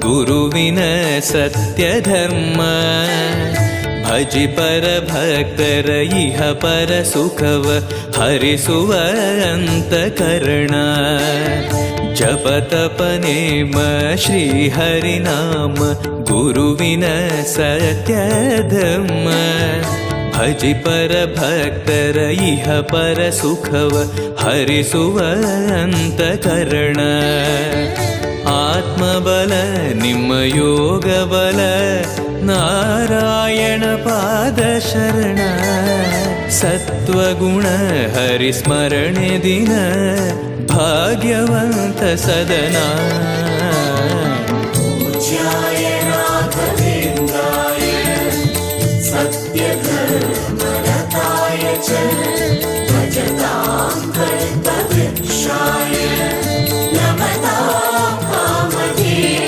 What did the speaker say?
ಗುರುವಿನ ಸತ್ಯ ಧರ್ಮ. ಭಜಿ ಪರ ಭಕ್ತರ ಇಹ ಪರ ಸುಖವ ಹರಿಸುವ ಅಂತಃಕರಣ. ಜಪ ತಪ ನೇಮ ಶ್ರೀ ಹರಿನಾಮ ಗುರುವಿನ ಸತ್ಯ ಧರ್ಮ. ಭಜಿ ಪರ ಭಕ್ತರ ಇಹ ಪರ ಸುಖವ ಹರಿಸುವ ಅಂತಃಕರಣ. ಆತ್ಮಬಲ ನಿಮ್ಮ ಯೋಗ ಬಲ ನಾರಾಯಣ ಪಾದ ಶರಣ. ಸತ್ವಗುಣ ಹರಿಸ್ಮರಣೆ ದಿನ ಭಾಗ್ಯವಂತ ಸದನ.